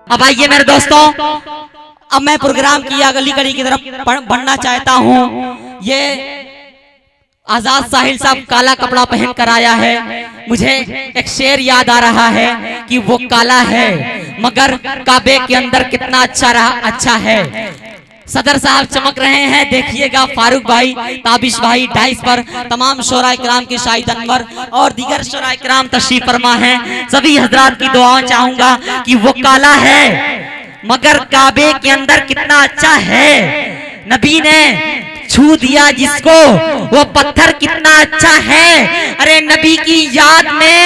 अब आइए मेरे दोस्तों, अब मैं प्रोग्राम की अगली कड़ी की तरफ बढ़ना चाहता हूँ। ये आजाद साहिल साहब काला कपड़ा पहन कर आया है। मुझे एक शेर याद आ रहा है कि वो काला है मगर काबे के अंदर कितना अच्छा है। सदर साहब चमक रहे हैं, देखिएगा। फारूक भाई, ताबिश भाई, डाइस पर तमाम शोरा इकराम के शाहिद अनवर और दीगर शोरा इकराम तशरीफ फरमा हैं। सभी हजरात की दुआएं चाहूंगा कि वो काला है मगर काबे के अंदर कितना अच्छा है। नबी ने छू दिया जिसको वो पत्थर कितना अच्छा है। अरे नबी की याद में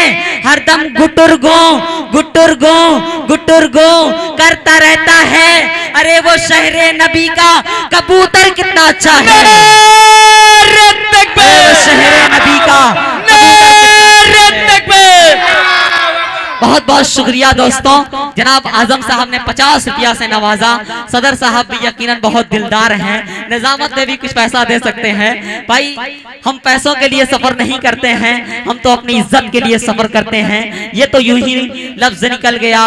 हरदम गुटुरगो गुटुरगो गुटुरगो करता रहता है। अरे वो शहरे नबी का कबूतर कितना अच्छा है। शहरे नबी का बहुत बहुत शुक्रिया दोस्तों। जनाब आजम साहब ने 50 रुपया से नवाजा। सदर साहब भी यकीनन बहुत दिलदार हैं। निजामत ने भी कुछ पैसा दे सकते हैं। भाई हम पैसों के लिए सफर नहीं करते हैं, हम तो अपनी इज्जत के लिए सफर करते हैं। ये तो यूं ही लफ्ज निकल गया,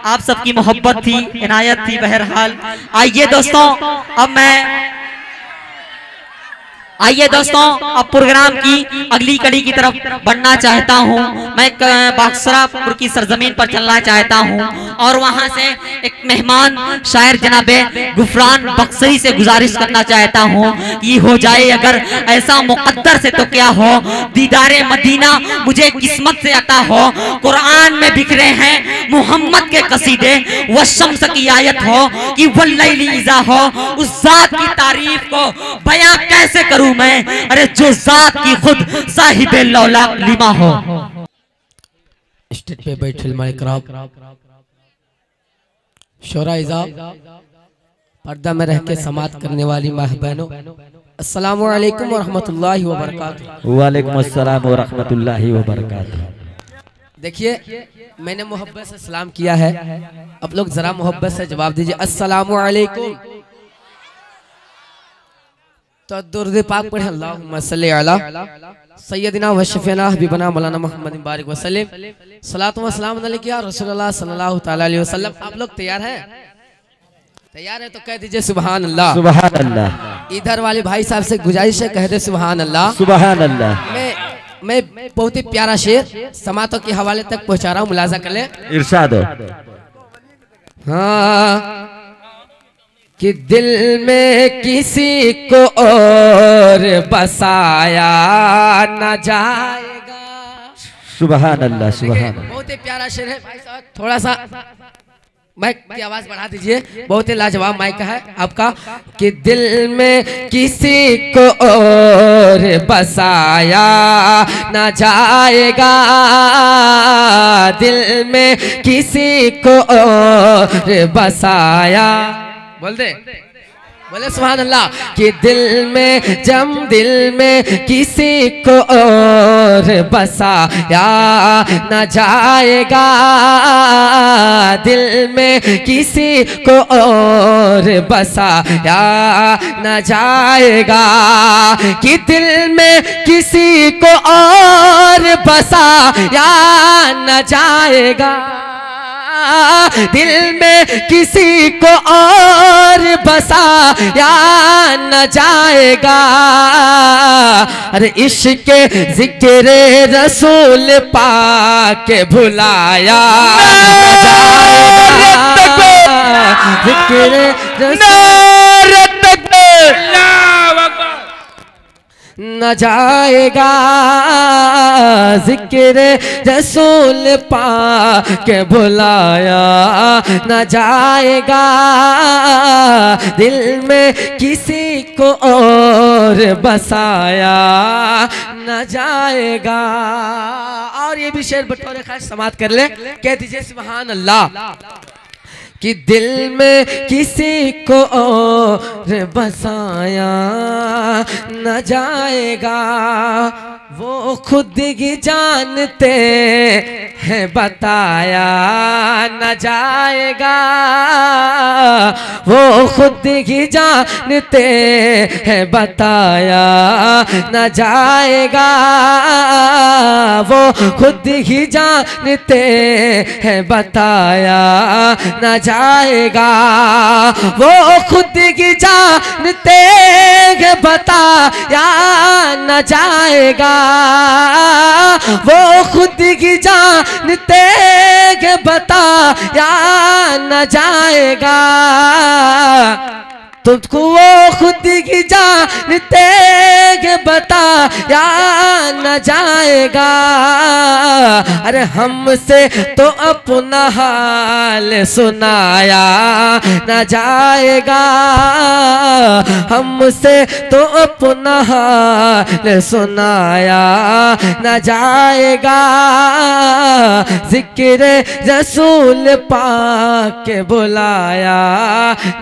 आप सबकी मोहब्बत थी, इनायत थी। बहरहाल आइए दोस्तों, आइए दोस्तों, अब प्रोग्राम की अगली कड़ी की तरफ बढ़ना चाहता हूं। मैं बाक्सरापुर की सरजमीन पर चलना चाहता हूं और वहां से एक मेहमान शायर जनाबे गुफरान बक्सरी से गुजारिश करना चाहता हूं कि हो जाए अगर ऐसा मुकद्दर से तो क्या हो, दीदारे मदीना मुझे किस्मत से अता हो। कुरान में बिखरे हैं मोहम्मद के कसीदे, वो शम्स की आयत हो कि वल्लैली इज़ा हो। उस जात की तारीफ को बयां कैसे करूं मैं, अरे जो जात की खुद साहिबे लौला लिमा हो। स्टेज पे बैठे माइकराम शोरा इज़ा पर्दा में रह के समात करने वाली माँ बहनों, अस्सलामु अलैकुम व रहमतुल्लाहि व बरकातुहू। वालेकुम अस्सलाम व रहमतुल्लाहि व बरकातुहू। देखिए मैंने मोहब्बत से सलाम किया है, आप लोग जरा मोहब्बत से जवाब दीजिए अस्सलामु अलैकुम। तो दुरूद पाक पढ़े अल्लाहुम्मा सल्ली अला सय्यदिना व शफीना हबीबना मौलाना मुहम्मद बारिक वसल्लम सलातु व सलाम अलैका या रसूलुल्लाह सल्लल्लाहु तआला अलैहि वसल्लम। आप लोग तैयार हैं? तैयार है तो कह दीजिए सुभान अल्लाह। सुभान अल्लाह। इधर वाले भाई साहब से गुजारिश है, कह दे सुभान अल्लाह। सुभान अल्लाह। मैं बहुत ही प्यारा शेर समातों के हवाले तक पहुंचा रहा हूँ, मुलाजा कर ले। इरशाद हो। हाँ कि दिल में किसी को और बसाया न जाएगा। सुभान अल्लाह। सुभान अल्लाह। बहुत ही प्यारा शेर है भाई साहब, थोड़ा सा माइक की आवाज बढ़ा दीजिए, बहुत ही लाजवाब माइक है आपका। कि दिल में किसी को और बसाया न जाएगा, दिल में किसी को और बसाया, बोल दे, बोले सुभान अल्लाह। कि दिल में किसी को और बसाया न जाएगा, दिल में किसी को और बसाया न जाएगा। कि दिल में किसी को और बसाया न जाएगा, दिल में किसी को और बसाया न जाएगा। अरे इश्क ज़िक्र रसूल पाक भुलाया न जाएगा, ज़िक्र रसूल न जाएगा, ज़िक्र रसूल पाक बुलाया न जाएगा, दिल में किसी को और बसाया न जाएगा। और ये भी शेर बटोरे खास समात कर ले, कह दीजिए सुभान अल्लाह। कि दिल में किसी को और बसाया न जाएगा, वो खुद ही जानते हैं बताया न जाएगा, वो खुद ही जानते हैं बताया न जाएगा, वो खुद ही जानते हैं बताया न जाएगा, वो खुद ही जानते हैं बताया न जाएगा, वो खुद ही जानते हैं बताया न जाएगा, तुमको वो खुद ही जानते हैं बताया न जाएगा। अरे हमसे तो अपना हाल सुनाया न जाएगा, हमसे तो अपना हाल सुनाया न जाएगा, जिक्र रसूल पाक के बुलाया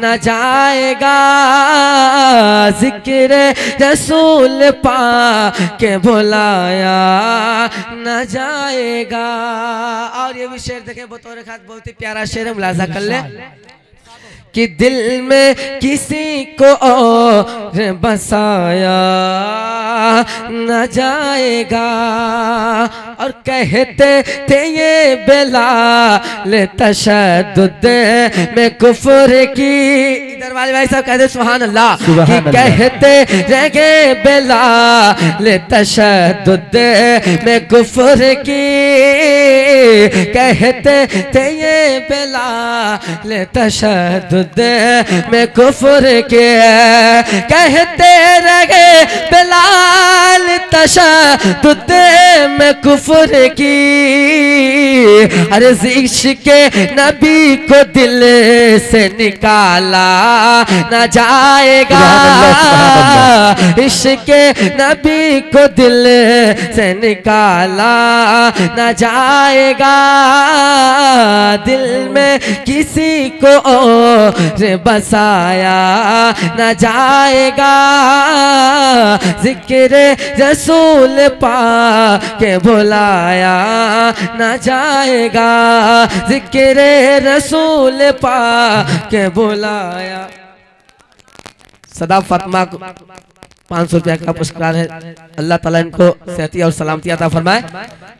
न जाएगा, जिक्र रसूल पाक के बुलाया न जाएगा। और ये भी शेर देखें बतौर खास बहुत ही प्यारा शेर है, मुलाजा कर ले कि दिल में किसी को और बसाया न जाएगा, और कहते थे ये बिलाल तशद्दुद में कुफ्र की, इधर वाले भाई साहब कहते सुभान अल्लाह, कि कहते रहे बिलाल तशद्दुद में कुफ्र की, कहते थे ये बिलाल तशद्दुद में कुफ्र के, कहते रहे बिलाल तशद्दुद में कुफ्र की, अरे इश्क़ नबी को दिल से निकाला न जाएगा, इश्क़ नबी को दिल से निकाला न जाएगा, दिल में किसी को और बसाया न जाएगा, जिक्र रसूल पाक के बुलाया न जाएगा, जिक्र रसूल पाक के बुलाया। सदा फातिमा को 500 रुपया का पुरस्कार है, अल्लाह ताला इनको सेहती और सलामती अता फरमाए,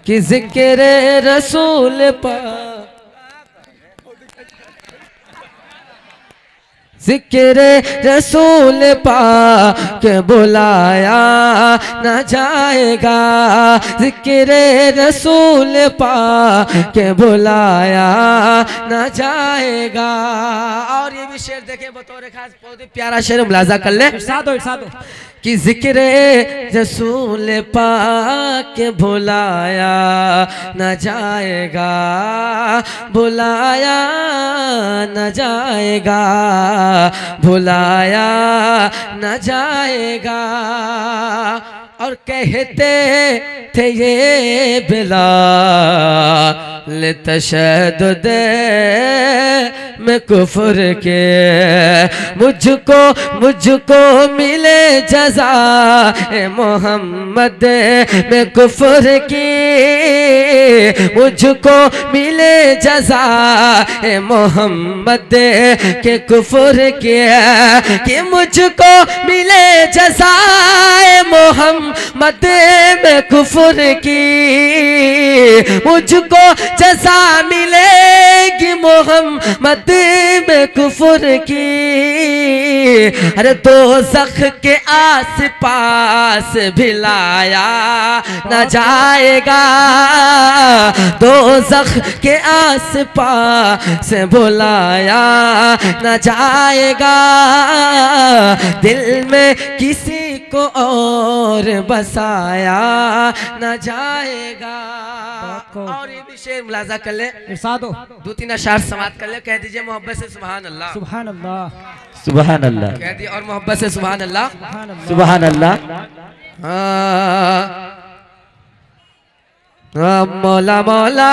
कि जिक्र रसूल पाक, जिक्र रसूल पाक बुलाया न जाएगा, जिक्र रसूल पाक बुलाया न जाएगा। और ये भी शेर देखें बतौर खास बहुत ही प्यारा शेर, मुलाजा कर ले कि जिक्र रसूल पाक बुलाया न जाएगा, बुलाया न जाएगा, बुलाया न जाएगा, और कहते थे ये बिलाल तशद्दुद में कुफ्र के, मुझको मिले जज़ा मोहम्मद में कुफ्र की, मुझको मिले जज़ा मोहम्मद के कुफ्र के, कि मुझको मिले जज़ा मोहम्मद में कुफ्र की, मुझको जज़ा मिलेगी मोहम्मद में कुफ्र की, अरे दोज़ख के आस पास भी लाया न जाएगा, दोज़ख के आस पास बुलाया न जाएगा, दिल में किसी को और बसाया न जाएगा। और ये भी शेर मुलाजा कर ले, दो तीन अशार समाप्त कर ले, कह दीजिए मोहब्बत से सुभान अल्लाह, सुभान अल्लाह, सुभान अल्लाह, कह दिए और मोहब्बत से सुभान अल्लाह, सुभान अल्लाह। मौला मौला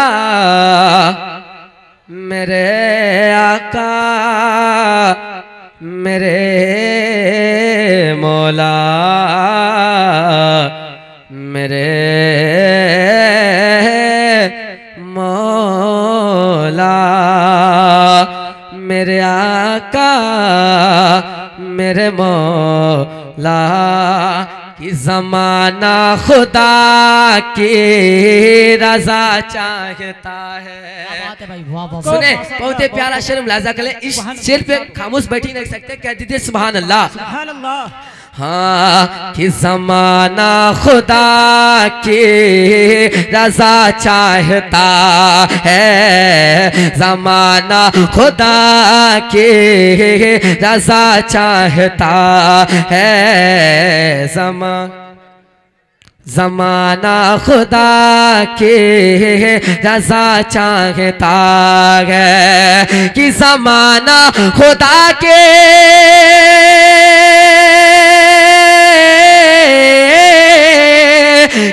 मेरे आका, मेरे मौला, मेरे मौला, मेरे मेरे आका मेरे मौला कि ज़माना खुदा की रज़ा चाहता है। सुने बहुत ही प्यारा शेर मुलाजा कर ले, इस शेर पे खामोश बैठी नहीं सकते, कह दीजिए सुभान अल्लाह। हाँ कि ज़माना खुदा की रज़ा चाहता है, ज़माना खुदा की रज़ा चाहता है, ज़माना खुदा की रज़ा चाहता है कि ज़माना खुदा के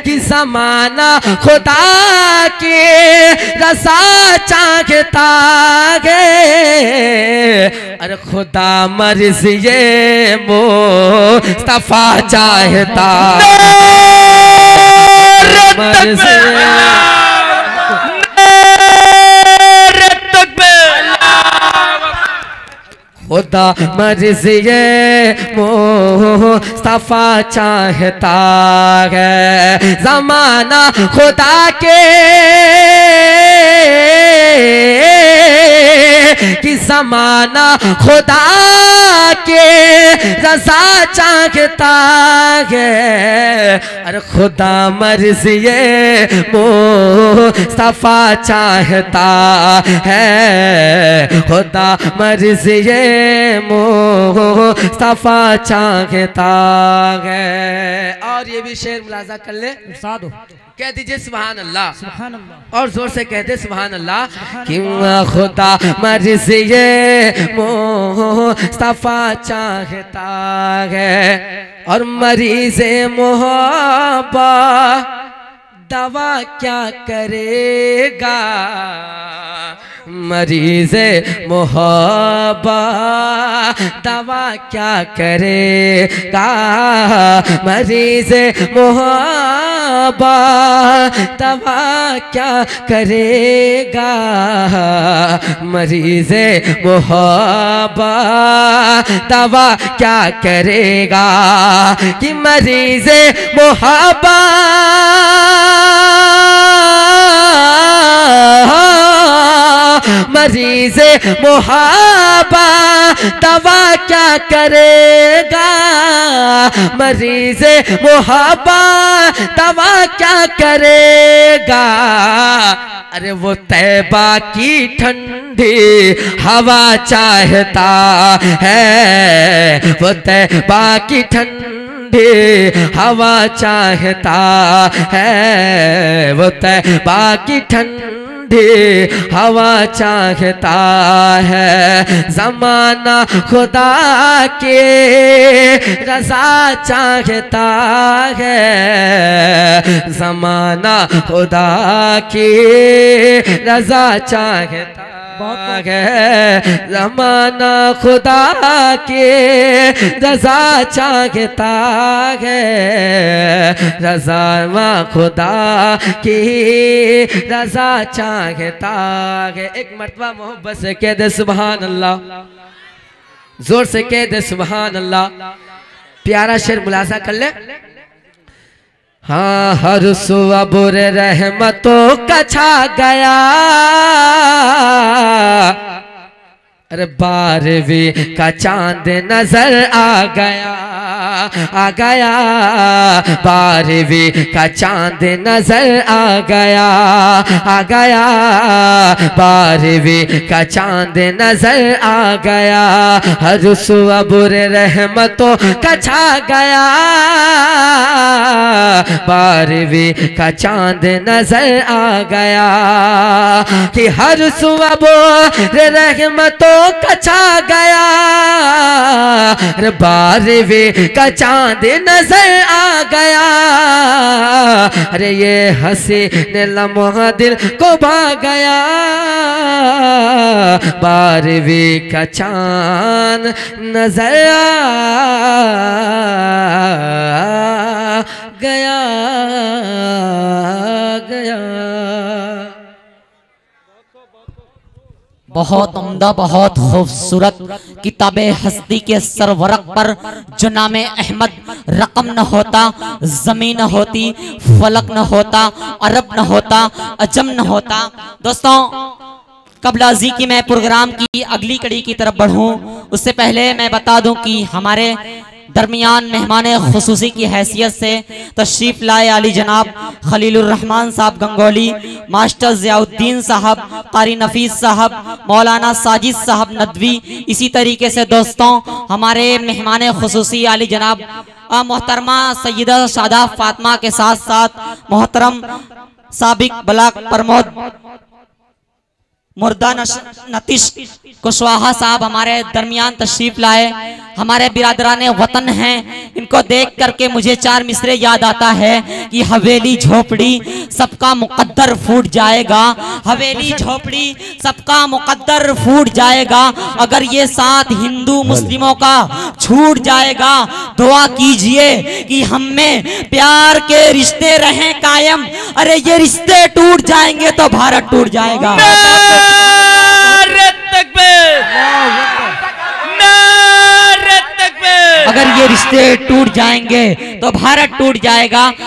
कि ज़माना खुदा के रज़ा चाहता है, अरे खुदा मर्ज़ी मुस्तफ़ा चाहता खुदा मर्ज़ी मुस्तफ़ा चाहता है, ज़माना खुदा के कि ज़माना खुदा के रज़ा चाहता है, अरे खुदा मर्ज़ी मुस्तफ़ा चाहता है, खुदा मर्ज़ी मुस्तफ़ा चाहता है। और ये भी शेर मुलाजा कर ले, कह दीजिए सुभान अल्लाह, सुभान अल्लाह, और जोर से कह दे सुभान अल्लाह कि खुदा मर्ज़ी मुस्तफ़ा चाहता है, और मरीज़ मोहब्बत दवा क्या करेगा, मरीज़ मोहब्बत दवा क्या करेगा, मरीज़ मोहब्बत दवा क्या करेगा, मरीज़ मोहब्बत दवा क्या करेगा, कि मरीज़ मोहब्बत मरीज़ मोहब्बत दवा क्या करेगा, मरीज़ मोहब्बत दवा क्या करेगा, अरे वो तैबा की ठंडी हवा चाहता है, वो तैबा की ठंडी हवा चाहता है, वो तैबा की ठंडी हवा चाहता है, ज़माना खुदा के रज़ा चाहता है, ज़माना खुदा की रज़ा चाहता है, ज़माना खुदा के रज़ा चाहता है, रज़ा खुदा की रज़ा चाहता है। एक मर्तबा मोहब्बत से कह दे सुभान अल्लाह, जोर से कह दे सुभान अल्लाह। प्यारा शेर मुलाजा कर ले, हाँ हर सुआ बुरे रहमतों का छा गया, अरे बारहवीं का चांद नजर आ गया, आ गया, बारहवीं का चांद नजर आ गया, आ गया, बारहवीं का चांद नजर आ गया, हर सुआ बुरे रहमतों का छा गया, बारहवीं का चांद नजर आ गया, कि हर सुआ बुरे रहमतों का छा गया, अरे बारहवीं का चांद नजर आ गया, अरे ये हसीन लम्हा दिल को भा गया, बारहवीं का चांद नजर आ गया, गया। बहुत उम्दा, बहुत खूबसूरत किताब हस्ती के सरवरक पर जो नाम अहमद रकम न होता, जमीन न होती, फलक न होता, अरब न होता, अजम न होता। दोस्तों, कबलाजी की मैं प्रोग्राम की अगली कड़ी की तरफ बढ़ूं उससे पहले मैं बता दूं कि हमारे दरमियान मेहमान खुसूसी की हैसियत से तशरीफ लाए आली जनाब खलीलुर रहमान साहब गंगोली, मास्टर ज़ियाउद्दीन साहब, कारी नफीस साहब, मौलाना साजिद साहब नदवी। इसी तरीके से दोस्तों हमारे मेहमान खुसूसी आली जनाब मोहतरमा सैयदा शादा फातिमा के साथ साथ मोहतरम साबिक ब्लॉक प्रमोद मुर्दा नतीश कुशवाहा साहब हमारे दरमियान तशरीफ लाए। हमारे बिरादराने वतन हैं, इनको देख करके मुझे चार मिसरे याद आता है कि हवेली झोपड़ी सबका मुकद्दर फूट जाएगा, हवेली झोपड़ी सबका मुकद्दर फूट जाएगा। अगर ये साथ हिंदू मुस्लिमों का छूट जाएगा, दुआ कीजिए कि हम में प्यार के रिश्ते रहें कायम। अरे ये रिश्ते टूट जाएंगे तो भारत टूट जाएगा। अगर ये रिश्ते टूट जाएंगे तो भारत टूट जाएगा।